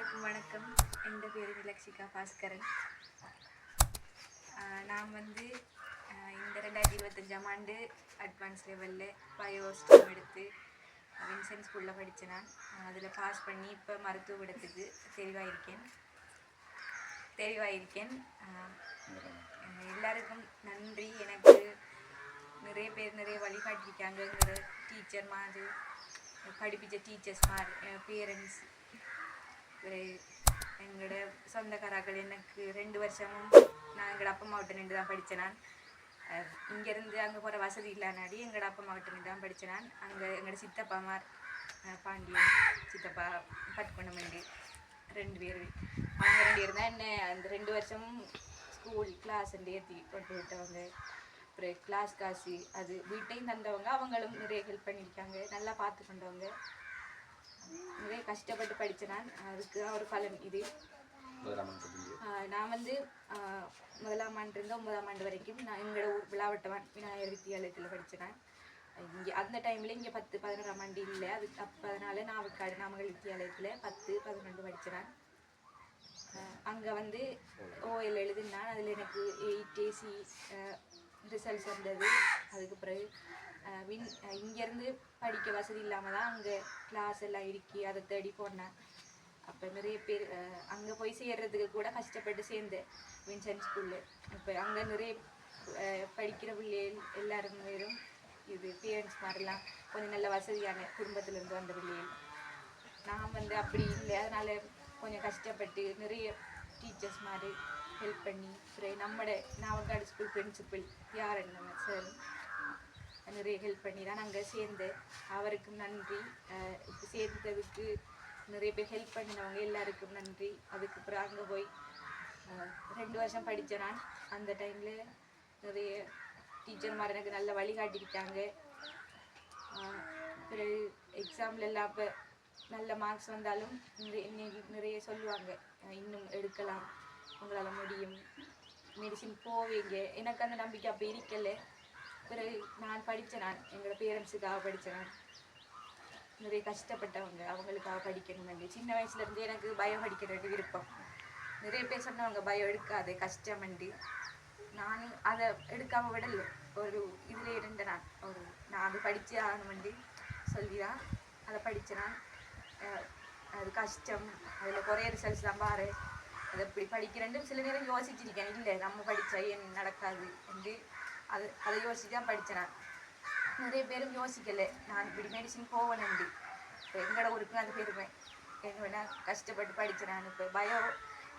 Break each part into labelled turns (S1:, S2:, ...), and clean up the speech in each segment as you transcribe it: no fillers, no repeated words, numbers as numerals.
S1: எல்லாருக்கும் வணக்கம். என் பேர் விலக்ஷிகா பாஸ்கரன். நான் வந்து இந்த 2025ஆம் ஆண்டு அட்வான்ஸ் லெவலில் பயோ ஸ்ட்ரீம் எடுத்து வின்சென்ட் ஸ்கூலில் படித்தேன். நான் அதில் பாஸ் பண்ணி இப்போ மருத்துவ படத்துக்கு தெரிவாயிருக்கேன். எல்லாருக்கும் நன்றி. எனக்கு நிறைய பேர் நிறைய வழிகாட்டியிருக்காங்கிற டீச்சர் மாதிரி படிப்பிச்ச டீச்சர்ஸ் மாதிரி பேரண்ட்ஸ் எங்களோட சொந்தக்காராக்கள். எனக்கு 2 வருஷமும் நான் எங்களோட அப்பா அம்மாவிட்ட நின்று தான் படித்தேன். நான் இங்கேருந்து அங்கே போகிற வசதி இல்லைனாடி எங்களோட அப்பா அம்மாவிட்ட நின்று தான் படித்தேன். நான் அங்கே எங்களோட சித்தப்பாமார் பாண்டியன் சித்தப்பா பட்டுக்கொண்டமண்டி 2 பேர், அவங்க 2 பேர் தான் என்ன அந்த 2 வருஷமும் ஸ்கூல் கிளாஸ் ஏற்றி கொண்டு விட்டவங்க. அப்புறம் கிளாஸ் காசு அது வீட்டையும் தந்தவங்க. அவங்களும் நிறைய ஹெல்ப் பண்ணியிருக்காங்க, நல்லா பார்த்து கொண்டவங்க. நிறைய கஷ்டப்பட்டு படித்தேன். நான் அதுக்கு ஒரு பலன் இது. நான் வந்து 1ஆம் ஆண்டுலேருந்து 9ஆம் ஆண்டு வரைக்கும் நான் எங்களோட ஊர் விழாவட்டவான் விநாயகர் வித்தியாலயத்தில் படித்தேன். இங்கே அந்த டைமில் இங்கே 10, 11ஆம் ஆண்டு இல்லை. அதனால நாவக்காடு நாமக்கல் வித்தியாலயத்தில் 10, 11 படித்தேன். அங்கே வந்து OL எழுதுனான். அதில் எனக்கு 8 AC ரிசல்ட்ஸ் வந்தது. அதுக்கு பிறகு இங்கேருந்து படிக்க வசதி இல்லாமல் தான் அங்கே கிளாஸ் எல்லாம் இருக்கி அதை தேடி போனேன். அப்போ நிறைய பேர் அங்கே போய் சேர்றதுக்கு கூட கஷ்டப்பட்டு சேர்ந்தேன் வின்சென்ட் ஸ்கூலில். இப்போ அங்கே நிறைய படிக்கிற பிள்ளைகள் எல்லாரும் பேரும் இது பேரண்ட்ஸ் மாதிரிலாம் கொஞ்சம் நல்ல வசதியான குடும்பத்துலேருந்து வந்த பிள்ளைகள். நான் வந்து அப்படி இல்லை. அதனால் கொஞ்சம் கஷ்டப்பட்டு நிறைய டீச்சர்ஸ் மாதிரி ஹெல்ப் பண்ணி நம்மளோட நாவக்காடு ஸ்கூல் பிரின்சிபல் யாருன்னு சார் நிறைய ஹெல்ப் பண்ணி தான் நாங்கள் சேர்ந்தேன். அவருக்கும் நன்றி. இப்போ சேர்ந்ததுக்கு நிறைய பேர் ஹெல்ப் பண்ணினவங்க எல்லாருக்கும் நன்றி. அதுக்கு அப்புறம் அங்கே போய் 2 வருஷம் படித்தேன். நான் அந்த டைமில் நிறைய டீச்சர் மாதிரி எனக்கு நல்ல வழிகாட்டிக்கிட்டாங்க. பிறகு எக்ஸாமில் எல்லாம் இப்போ நல்ல மார்க்ஸ் வந்தாலும் நிறைய சொல்லுவாங்க, இன்னும் எடுக்கலாம், உங்களால் முடியும், மெடிசின் போவீங்க. எனக்கு அந்த நம்பிக்கை அப்போ இருக்கலை. பிறகு நான் படித்தேன். நான் எங்களோட பேரண்ட்ஸுக்காக படித்தேன். நிறைய கஷ்டப்பட்டவங்க, அவங்களுக்காக படிக்கணும்னு சின்ன வயசுலேருந்து எனக்கு பயம் படிக்கிறது விருப்பம். நிறைய பேர் சொன்னவங்க பயம் எடுக்காது கஷ்டமண்டு. நான் அதை எடுக்காமல் விடலை. ஒரு இதில் இருந்தேன். நான் அது படித்து ஆகணுமெண்டு சொல்லி தான் அதை படித்தேன். அது கஷ்டம், அதில் குறைய ரிசல்ட்ஸ் தான் பாரு, அதை எப்படி படிக்கிறேன்னு சில நேரம் யோசிச்சிருக்கேன். இல்லை நம்ம படித்தா ஏன் நடக்காது என்று அதை யோசிச்சு தான் படித்தேன். நிறைய பேரும் யோசிக்கலை நான் இப்படி மெடிசின் போவேன்ண்டு. இப்போ எங்களோட ஊருக்கு அது பெருமை. எங்கன்னா கஷ்டப்பட்டு படித்தேன். நான் இப்போ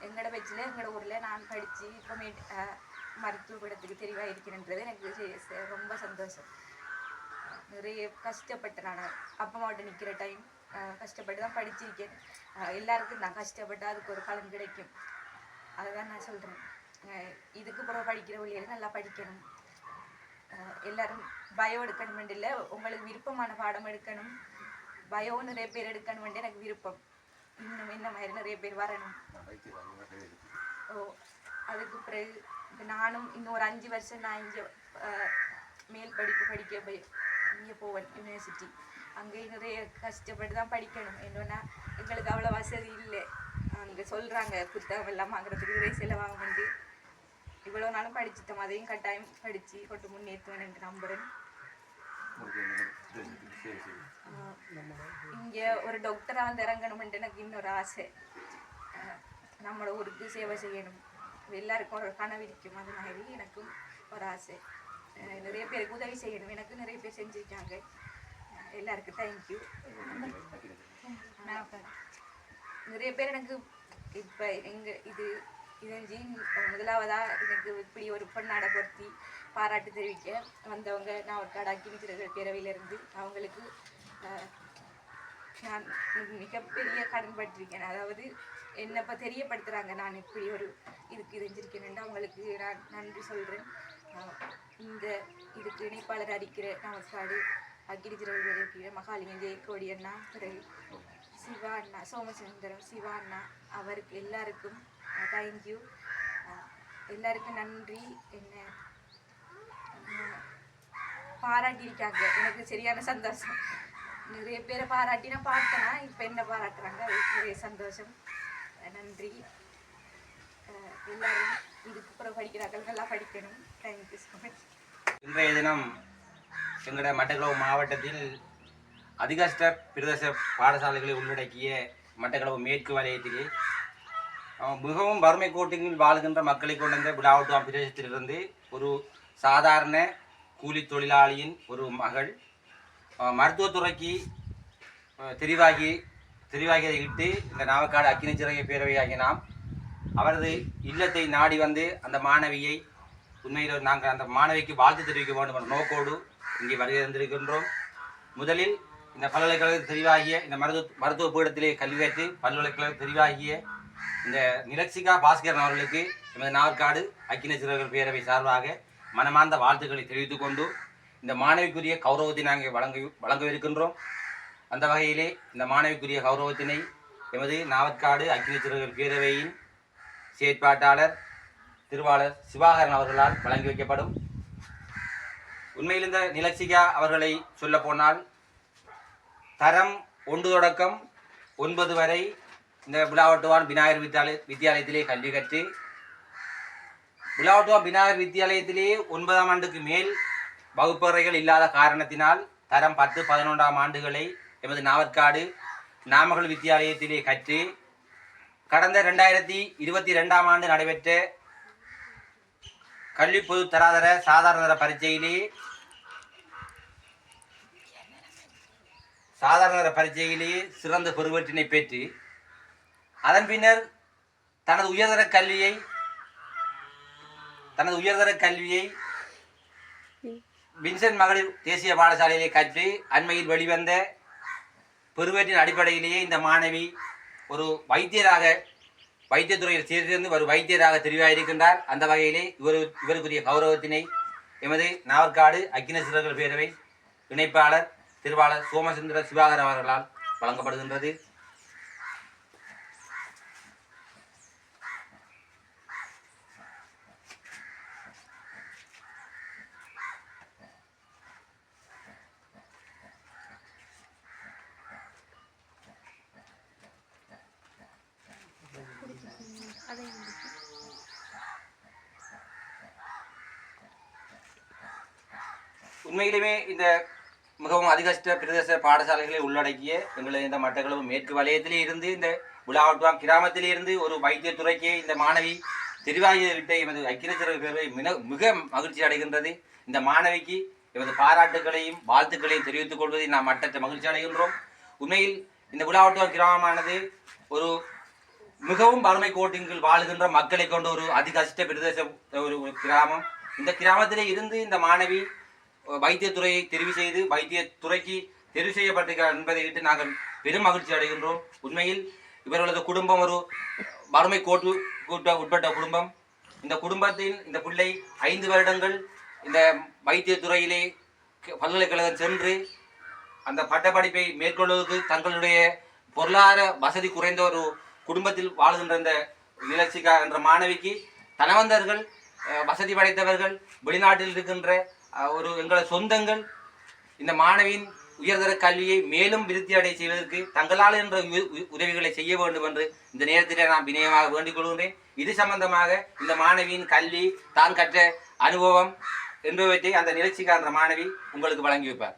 S1: எங்களோட வச்சில் எங்களோட ஊரில் நான் படித்து இப்போ மருத்துவ படத்துக்கு தெரிவாக இருக்கிறேன்றது எனக்கு ரொம்ப சந்தோஷம். நிறைய கஷ்டப்பட்டேன். நான் அப்பா அம்மாட்ட நிற்கிற டைம் கஷ்டப்பட்டு தான் படிச்சிருக்கேன். எல்லாருக்கும் நான் கஷ்டப்பட்டு அதுக்கு ஒரு பலன் கிடைக்கும். அதை தான் நான் சொல்கிறேன். இதுக்கு பிறகு படிக்கிற வழியில் நல்லா படிக்கணும். எல்லாரும் பயோ எடுக்கணுமெண்டு இல்லை, உங்களுக்கு விருப்பமான பாடம் எடுக்கணும். பயோ நிறைய பேர் எடுக்கணுமெண்டு எனக்கு விருப்பம். இன்னும் என்ன மாதிரி நிறைய பேர் வரணும். அதுக்கு பிறகு இப்போ நானும் இன்னும் ஒரு 5 வருஷம் நான் இங்கே மேல் படிக்க இங்கே போவேன் யூனிவர்சிட்டி. அங்கேயும் நிறைய கஷ்டப்பட்டு தான் படிக்கணும். என்னன்னா எங்களுக்கு அவ்வளோ வசதி இல்லை. அங்கே சொல்கிறாங்க புத்தகம் எல்லாம் வாங்குறதுக்கு நிறைய செலவாகும்ண்டு. இவ்வளோ நாளும் படிச்சுட்டோம். அதையும் கட்டாயம் படித்து கொண்டு முன்னேற்றுவேன் என்று நம்புகிறேன். இங்கே ஒரு டாக்டராக வந்து இறங்கணுமென்று எனக்கு இன்னொரு ஆசை. நம்மளோட ஊருக்கு சேவை செய்யணும், எல்லாருக்கும் ஒரு கனவு இருக்கும். அது மாதிரி எனக்கும் ஒரு ஆசை. நிறைய பேருக்கு உதவி செய்யணும். எனக்கு நிறைய பேர் செஞ்சுருக்காங்க. எல்லாருக்கும் தேங்க்யூ. நிறைய பேர் எனக்கு இப்போ இது முதலாவதாக எனக்கு இப்படி ஒரு பொன்னாடை பொருத்தி பாராட்டு தெரிவிக்க வந்தவங்க நாவக்காடு அக்கினிச்சிறர்கள் பேரவையிலிருந்து அவங்களுக்கு நான் மிகப்பெரிய கடன்பட்டிருக்கேன். அதாவது என்னை இப்போ தெரியப்படுத்துகிறாங்க நான் இப்படி ஒரு இதுக்கு தெரிஞ்சிருக்கேன்னு அவங்களுக்கு நான் நன்றி சொல்கிறேன். இதுக்கு இணைப்பாளர் அறிக்கிற நாவக்காடு அக்கினிச்சிறர்கள் பேரவைக்கிற மகாலிங்க ஜெயக்கோடி அண்ணா, பிறகு சிவா அண்ணா, சோமசுந்தரம் சிவா அண்ணா, அவருக்கு எல்லாருக்கும் தேங்க்யூ. எல்லாருக்கும் நன்றி. என்ன பாராட்டியிருக்காங்க, எனக்கு சரியான சந்தோஷம். நிறைய பேரை பாராட்டி நான் பார்த்தேன்னா இப்போ என்ன பாராட்டுறாங்க, அது நிறைய சந்தோஷம். நன்றி. எல்லாரும் இதுக்கு அப்புறம் படிக்கிறார்கள், நல்லா படிக்கணும். Thank you so much.
S2: இன்றைய தினம் எங்களுடைய மட்டக்களப்பு மாவட்டத்தில் அதிகஷ்ட பிரதேச பாடசாலைகளை உள்ளடக்கிய மட்டக்களப்பு மேற்கு வலயத்திலே மிகவும் வறுமை கோட்டில் வாழ்கின்ற மக்களை கொண்ட விழாவட்டுவான் பிரதேசத்திலிருந்து ஒரு சாதாரண கூலி தொழிலாளியின் ஒரு மகள் மருத்துவத்துறைக்கு தெரிவாகியதை இட்டு இந்த நாவக்காடு அக்கினி சிறகை பேரவையாகிய நாம் அவரது இல்லத்தை நாடி வந்து அந்த மாணவியை உண்மையில் நாங்கள் அந்த மாணவிக்கு வாழ்த்து தெரிவிக்க வேண்டும் என்ற நோக்கோடு இங்கே வருகை தந்திருக்கின்றோம். முதலில் இந்த பல்கலைக்கழகத்தில் தெரிவாகிய இந்த மருத்துவ பீடத்திலே கல்வி கற்று பல்கலைக்கழக தெரிவாகிய இந்த நிலக்ஷிகா பாஸ்கரன் அவர்களுக்கு எமது நாவற்காடு அக்கினி சிறகுகள் பேரவை சார்பாக மனமார்ந்த வாழ்த்துக்களை தெரிவித்துக் கொண்டு இந்த மாணவிக்குரிய கௌரவத்தை நாங்கள் வழங்கவிருக்கின்றோம். அந்த வகையிலே இந்த மாணவிக்குரிய கௌரவத்தினை எமது நாவற்காடு அக்கினி சிறகுகள் பேரவையின் செயற்பாட்டாளர் திருவாளர் சிவாகரன் அவர்களால் வழங்கி வைக்கப்படும். உண்மையில் இந்த நிலக்ஷிகா அவர்களை சொல்ல போனால் தரம் 1 தொடக்கம் 9 வரை இந்த விழாவட்டுவான் விநாயகர் வித்தியாலயத்திலே கல்வி கற்று விழாவட்டுவான் விநாயகர் வித்தியாலயத்திலே 9ஆம் ஆண்டுக்கு மேல் வகுப்பறைகள் இல்லாத காரணத்தினால் தரம் 10, 11ஆம் ஆண்டுகளை எமது நாவற்காடு நாமக்கல் வித்தியாலயத்திலே கற்று கடந்த 2022ஆம் ஆண்டு நடைபெற்ற கல்வி பொது தராதர சாதாரண தர பரீட்சையிலேயே சிறந்த பெருவற்றினை பெற்று அதன் பின்னர் தனது உயர்தர கல்வியை வின்சென்ட் மகளிர் தேசிய பாடசாலையிலே கற்று அண்மையில் வெளிவந்த பெருவற்றின் அடிப்படையிலேயே இந்த மாணவி ஒரு வைத்தியத்துறையில் சேர்ந்து ஒரு வைத்தியராக தெரிவாயிருக்கின்றார். அந்த வகையிலே இவருக்குரிய கௌரவத்தினை எமது நாவற்காடு அக்கினி சிறகுகள் பேரவை இணைப்பாளர் திருவாளர் சோமசுந்தர சிவாகர் அவர்களால் வழங்கப்படுகின்றது. உண்மையிலுமே இந்த மிகவும் அதிகஷ்ட பிரதேச பாடசாலைகளை உள்ளடக்கிய எங்களை இந்த மட்டக்களப்பு மேற்கு வலயத்திலே இருந்து இந்த விழாவட்டுவான் கிராமத்திலே இருந்து ஒரு வைத்தியத்துறைக்கு இந்த மாணவி தெரிவாகிவிட்ட எமது அக்கினி சிறகு பேரவை மிக மகிழ்ச்சி அடைகின்றது. இந்த மாணவிக்கு எமது பாராட்டுகளையும் வாழ்த்துக்களையும் தெரிவித்துக் கொள்வதில் நாம் மட்டற்ற மகிழ்ச்சி அடைகின்றோம். உண்மையில் இந்த விழாவட்டுவான் கிராமமானது ஒரு மிகவும் வறுமை கோட்டின்கள் வாழுகின்ற மக்களை கொண்ட ஒரு அதிகஷ்ட பிரதேச ஒரு கிராமம். இந்த கிராமத்திலே இருந்து இந்த மாணவி வைத்தியத்துறையை வைத்தியத்துறைக்கு தெரிவு செய்யப்பட்டிருக்கிறார் என்பதை விட்டு நாங்கள் பெரும் மகிழ்ச்சி அடைகின்றோம். உண்மையில் இவர்களது குடும்பம் ஒரு வறுமை உட்பட்ட குடும்பம். இந்த குடும்பத்தில் இந்த பிள்ளை 5 வருடங்கள் இந்த வைத்தியத்துறையிலே பல்கலைக்கழகம் சென்று அந்த பட்டப்படிப்பை மேற்கொள்வதற்கு தங்களுடைய பொருளாதார வசதி குறைந்த ஒரு குடும்பத்தில் வாழ்கின்ற இந்த நிலக்ஷிகா என்ற மாணவிக்கு தனவந்தர்கள் வசதி படைத்தவர்கள் வெளிநாட்டில் இருக்கின்ற ஒரு எங்களது சொந்தங்கள் இந்த மாணவியின் உயர்தர கல்வியை மேலும் விருத்தி அடைய செய்வதற்கு தங்களால் என்ற உதவிகளை செய்ய வேண்டும் என்று இந்த நேரத்தில் நான் வினயமாக வேண்டிக் கொள்கின்றேன். இது சம்பந்தமாக இந்த மாணவியின் கல்வி தான் கற்ற அனுபவம் என்பவற்றை அந்த நிலக்ஷிகா என்ற மாணவி உங்களுக்கு வழங்கி வைப்பார்.